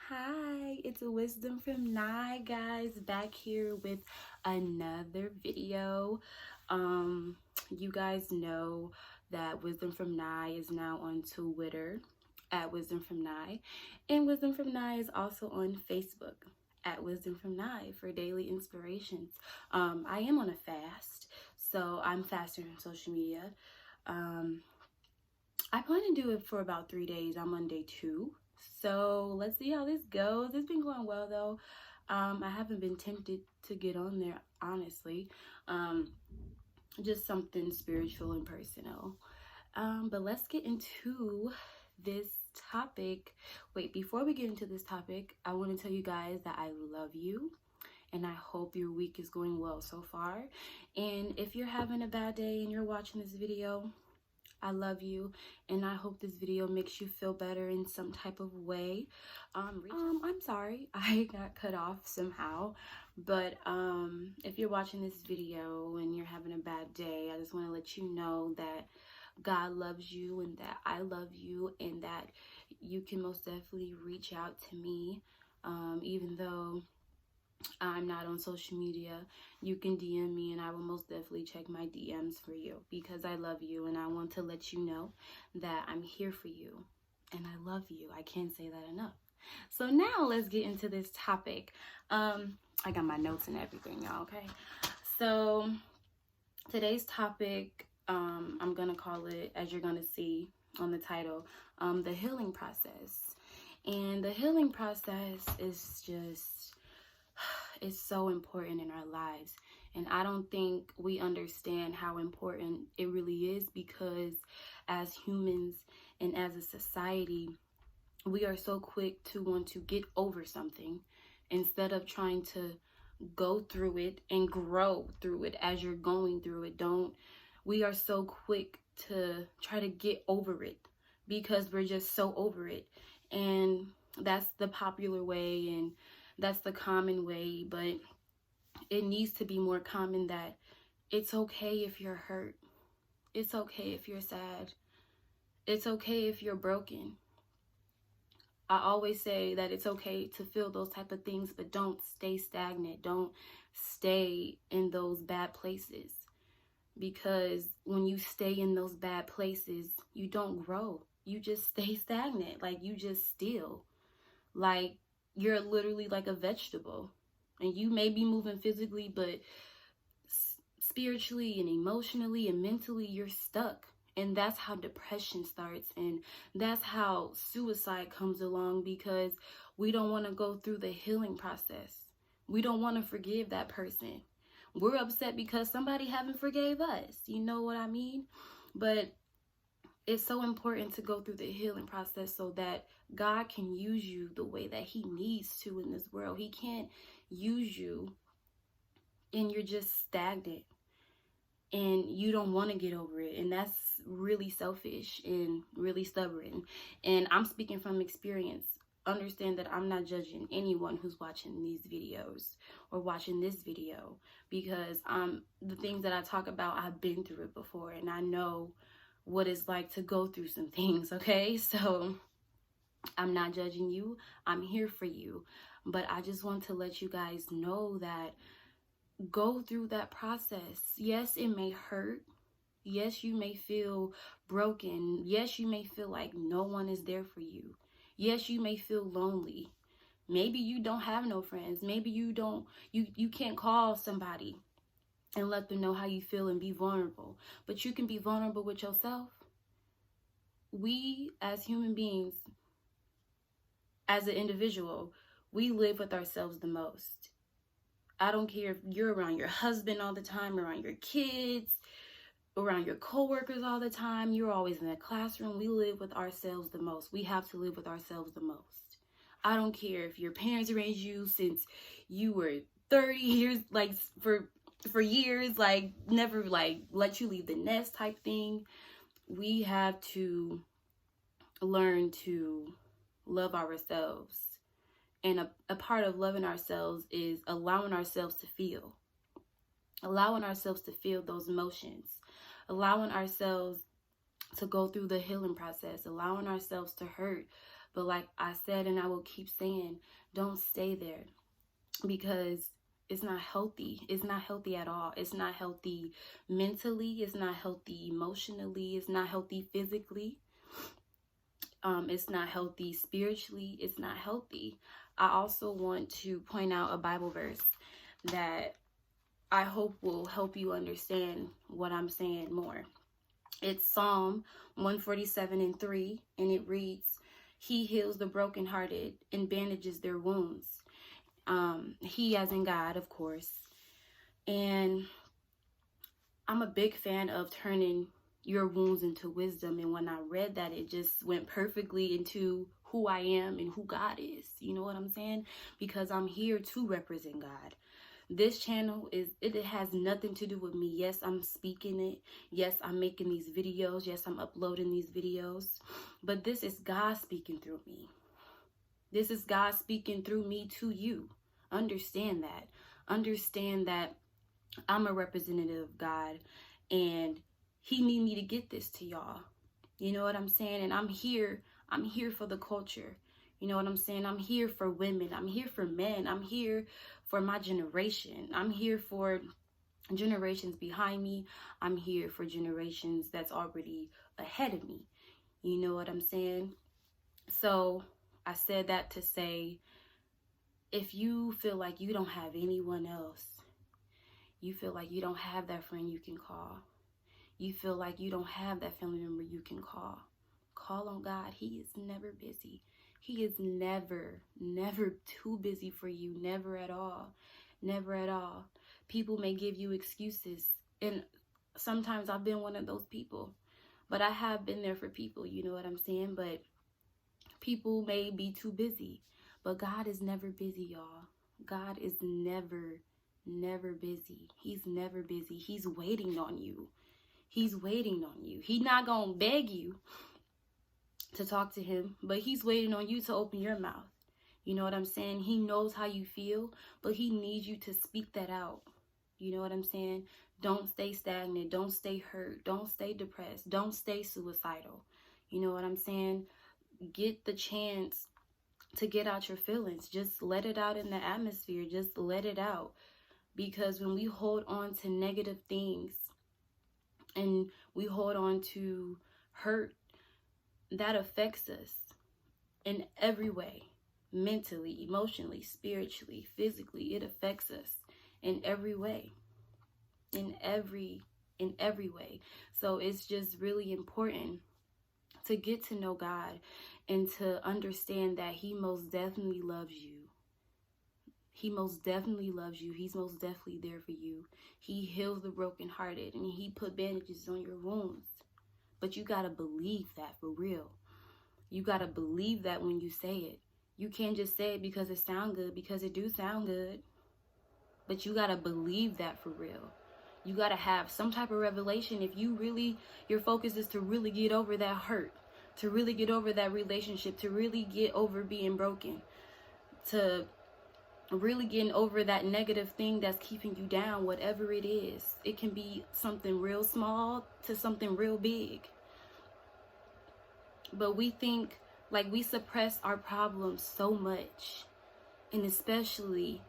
Hi, it's Wisdom from Nye, guys, back here with another video. You guys know that Wisdom from Nye is now on Twitter at Wisdom from Nye, and Wisdom from Nye is also on Facebook at Wisdom from Nye for daily inspirations. I am on a fast, so I'm fasting on social media. I plan to do it for about 3 days. I'm on day 2. So let's see how this goes. It's been going well though. I haven't been tempted to get on there, honestly. Just something spiritual and personal. But let's get into this topic. Wait, before we get into this topic, I want to tell you guys that I love you. And I hope your week is going well so far. And if you're having a bad day and you're watching this video, I love you, and I hope this video makes you feel better in some type of way. I'm sorry I got cut off somehow, but if you're watching this video and you're having a bad day, I just want to let you know that God loves you and that I love you, and that you can most definitely reach out to me, even though I'm not on social media. You can DM me and I will most definitely check my DMs for you, because I love you and I want to let you know that I'm here for you and I love you. I can't say that enough. So now let's get into this topic. I got my notes and everything, y'all, okay? So today's topic, I'm gonna call it, as you're gonna see on the title, the healing process. And the healing process is just, it's so important in our lives, and I don't think we understand how important it really is, because as humans and as a society, we are so quick to want to get over something instead of trying to go through it and grow through it as you're going through it. We are so quick to try to get over it because we're just so over it, and that's the popular way and that's the common way, but it needs to be more common that it's okay if you're hurt. It's okay if you're sad. It's okay if you're broken. I always say that it's okay to feel those type of things, but don't stay stagnant. Don't stay in those bad places, because when you stay in those bad places, you don't grow. You just stay stagnant. Like, you just still. Like, you're literally like a vegetable, and you may be moving physically, but spiritually and emotionally and mentally, you're stuck. And that's how depression starts, and that's how suicide comes along, because we don't want to go through the healing process. We don't want to forgive that person. We're upset because somebody haven't forgave us. You know what I mean? But it's so important to go through the healing process so that God can use you the way that he needs to in this world. He can't use you and you're just stagnant and you don't want to get over it. And that's really selfish and really stubborn. And I'm speaking from experience. Understand that I'm not judging anyone who's watching these videos or watching this video, because the things that I talk about, I've been through it before, and I know what it's like to go through some things, okay? So I'm not judging you. I'm here for you. But I just want to let you guys know that go through that process. Yes, it may hurt. Yes, you may feel broken. Yes, you may feel like no one is there for you. Yes, you may feel lonely. Maybe you don't have no friends. Maybe you can't call somebody and let them know how you feel and be vulnerable. But you can be vulnerable with yourself. We as human beings, as an individual, we live with ourselves the most. I don't care if you're around your husband all the time, around your kids, around your coworkers all the time, you're always in a classroom. We live with ourselves the most. We have to live with ourselves the most. I don't care if your parents raised you since you were 30 years, like for years, like never like let you leave the nest type thing. We have to learn to love ourselves. And a part of loving ourselves is allowing ourselves to feel. Allowing ourselves to feel those emotions. Allowing ourselves to go through the healing process. Allowing ourselves to hurt. But like I said, and I will keep saying, don't stay there, because it's not healthy. It's not healthy at all. It's not healthy mentally. It's not healthy emotionally. It's not healthy physically. It's not healthy spiritually. It's not healthy. I also want to point out a Bible verse that I hope will help you understand what I'm saying more. It's Psalm 147:3, and it reads, "He heals the brokenhearted and bandages their wounds." He as in God, of course. And I'm a big fan of turning your wounds into wisdom. And when I read that, it just went perfectly into who I am and who God is. You know what I'm saying? Because I'm here to represent God. This channel it has nothing to do with me. Yes, I'm speaking it. Yes, I'm making these videos. Yes, I'm uploading these videos. But this is God speaking through me. This is God speaking through me to you. Understand that. Understand that I'm a representative of God, and he need me to get this to y'all. You know what I'm saying? And I'm here for the culture. You know what I'm saying? I'm here for women. I'm here for men. I'm here for my generation. I'm here for generations behind me. I'm here for generations that's already ahead of me. You know what I'm saying? So I said that to say, if you feel like you don't have anyone else, you feel like you don't have that friend you can call, you feel like you don't have that family member you can call on God. He is never busy. He is never too busy for you. Never at all. Never at all. People may give you excuses, and sometimes I've been one of those people, but I have been there for people, you know what I'm saying? But people may be too busy, but God is never busy, y'all. God is never busy. He's never busy. He's waiting on you. He's waiting on you. He's not gonna beg you to talk to him, but he's waiting on you to open your mouth. You know what I'm saying? He knows how you feel, but he needs you to speak that out. You know what I'm saying? Don't stay stagnant. Don't stay hurt. Don't stay depressed. Don't stay suicidal. You know what I'm saying? Get the chance to get out your feelings. Just let it out in the atmosphere. Just let it out. Because when we hold on to negative things and we hold on to hurt, that affects us in every way. Mentally, emotionally, spiritually, physically. It affects us in every way. In every way. So it's just really important to get to know God and to understand that he most definitely loves you. He most definitely loves you. He's most definitely there for you. He heals the brokenhearted, and he put bandages on your wounds. But you got to believe that for real. You got to believe that when you say it. You can't just say it because it sounds good, because it do sound good. But you got to believe that for real. You got to have some type of revelation. If you really, your focus is to really get over that hurt, to really get over that relationship, to really get over being broken, to really getting over that negative thing that's keeping you down, whatever it is. It can be something real small to something real big. But we think, like, we suppress our problems so much, and especially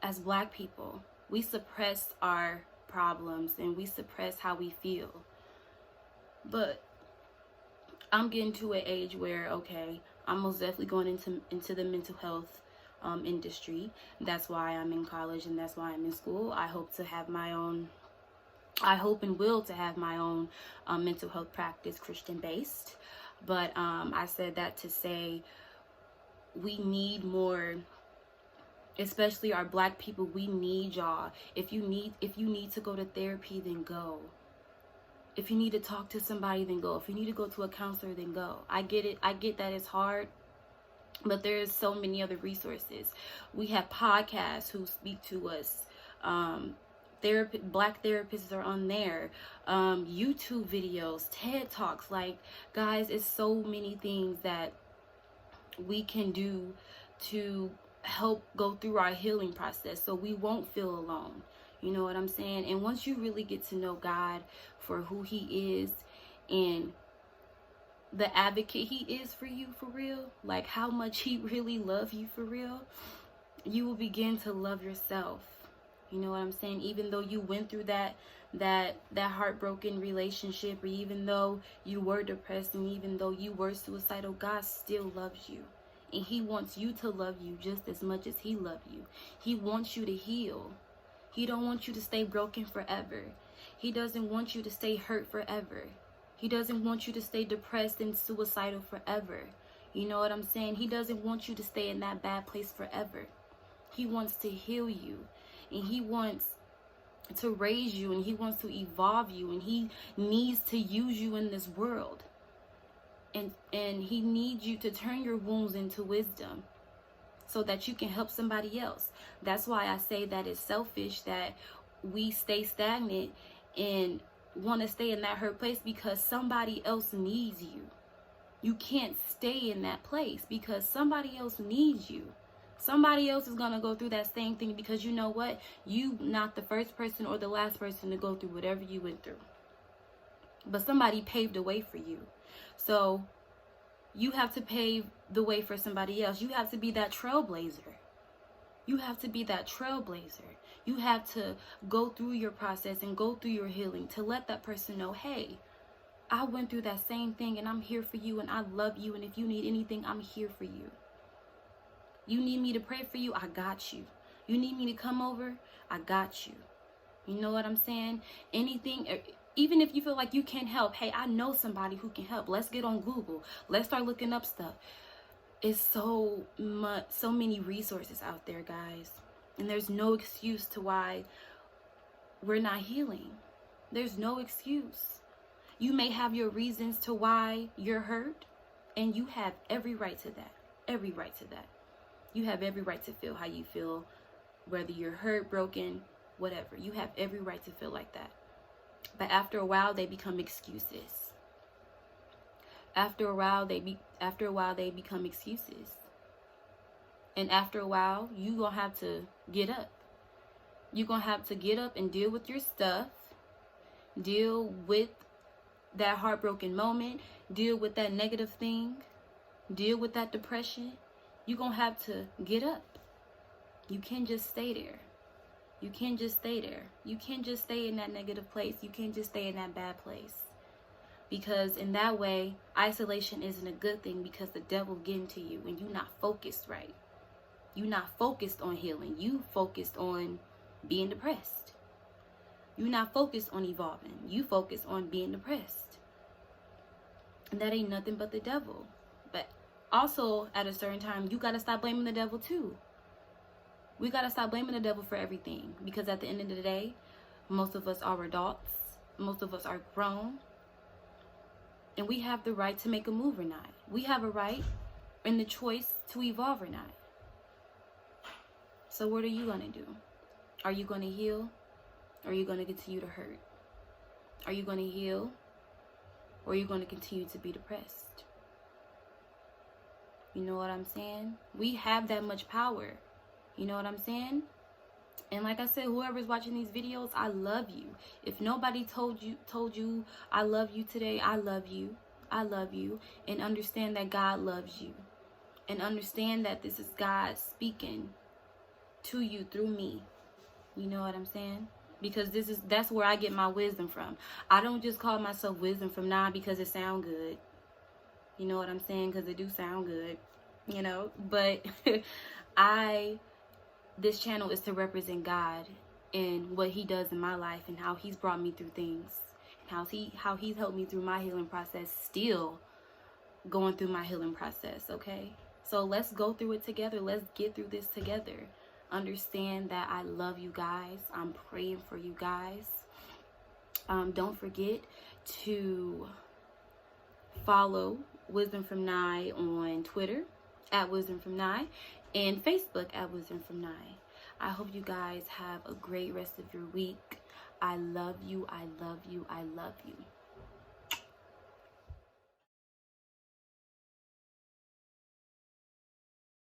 as Black people, we suppress our problems and we suppress how we feel. But I'm getting to an age where, okay, I'm most definitely going into the mental health industry. That's why I'm in college, and that's why I'm in school. I hope and will to have my own mental health practice, Christian based. But I said that to say we need more, especially our Black people. We need y'all. If you need to go to therapy, then go. If you need to talk to somebody, then go. If you need to go to a counselor, then go. I get it. I get that it's hard, but there's so many other resources. We have podcasts who speak to us. Black therapists are on there. YouTube videos, TED Talks. Like, guys, it's so many things that we can do to help go through our healing process so we won't feel alone. You know what I'm saying? And once you really get to know God for who he is, and the advocate he is for you for real, like how much he really loves you for real, you will begin to love yourself. You know what I'm saying? Even though you went through that heartbroken relationship, or even though you were depressed, and even though you were suicidal, God still loves you. And he wants you to love you just as much as he loved you. He wants you to heal. He don't want you to stay broken forever. He doesn't want you to stay hurt forever. He doesn't want you to stay depressed and suicidal forever. You know what I'm saying? He doesn't want you to stay in that bad place forever. He wants to heal you, and he wants to raise you, and he wants to evolve you, and he needs to use you in this world. And he needs you to turn your wounds into wisdom so that you can help somebody else. That's why I say that it's selfish that we stay stagnant and want to stay in that hurt place, because somebody else needs you. You can't stay in that place because somebody else needs you. Somebody else is going to go through that same thing, because you know what? You not the first person or the last person to go through whatever you went through. But somebody paved the way for you. So you have to pave the way for somebody else. You have to be that trailblazer. You have to be that trailblazer. You have to go through your process and go through your healing to let that person know, hey, I went through that same thing and I'm here for you and I love you. And if you need anything, I'm here for you. You need me to pray for you? I got you. You need me to come over? I got you. You know what I'm saying? Anything, even if you feel like you can't help, hey, I know somebody who can help. Let's get on Google. Let's start looking up stuff. It's so many resources out there, guys. And there's no excuse to why we're not healing. There's no excuse. You may have your reasons to why you're hurt, and you have every right to that. Every right to that. You have every right to feel how you feel, whether you're hurt, broken, whatever. You have every right to feel like that. But after a while, they become excuses. After a while, they become excuses. And after a while, you're going to have to get up. You're going to have to get up and deal with your stuff. Deal with that heartbroken moment. Deal with that negative thing. Deal with that depression. You're going to have to get up. You can't just stay there. You can't just stay there. You can't just stay in that negative place. You can't just stay in that bad place. Because in that way, isolation isn't a good thing, because the devil getting to you and you're not focused right. You're not focused on healing. You focused on being depressed. You're not focused on evolving. You focused on being depressed. And that ain't nothing but the devil. But also, at a certain time, you got to stop blaming the devil too. We got to stop blaming the devil for everything. Because at the end of the day, most of us are adults. Most of us are grown. And we have the right to make a move or not. We have a right and the choice to evolve or not. So what are you going to do? Are you going to heal? Or are you going to continue to hurt? Are you going to heal? Or are you going to continue to be depressed? You know what I'm saying? We have that much power. You know what I'm saying? And like I said, whoever's watching these videos, I love you. If nobody told you I love you today, I love you. I love you. And understand that God loves you. And understand that this is God speaking to you through me. You know what I'm saying? Because that's where I get my wisdom from. I don't just call myself Wisdom from Nine because it sounds good. You know what I'm saying? Because it do sound good. You know? But this channel is to represent God and what he does in my life and how he's brought me through things. And how he's helped me through my healing process, still going through my healing process, okay? So let's go through it together. Let's get through this together. Understand that I love you guys. I'm praying for you guys. Don't forget to follow Wisdom from Nye on Twitter at Wisdom from Nye and Facebook at Wisdom from Nye. I hope you guys have a great rest of your week. I love you. I love you. I love you.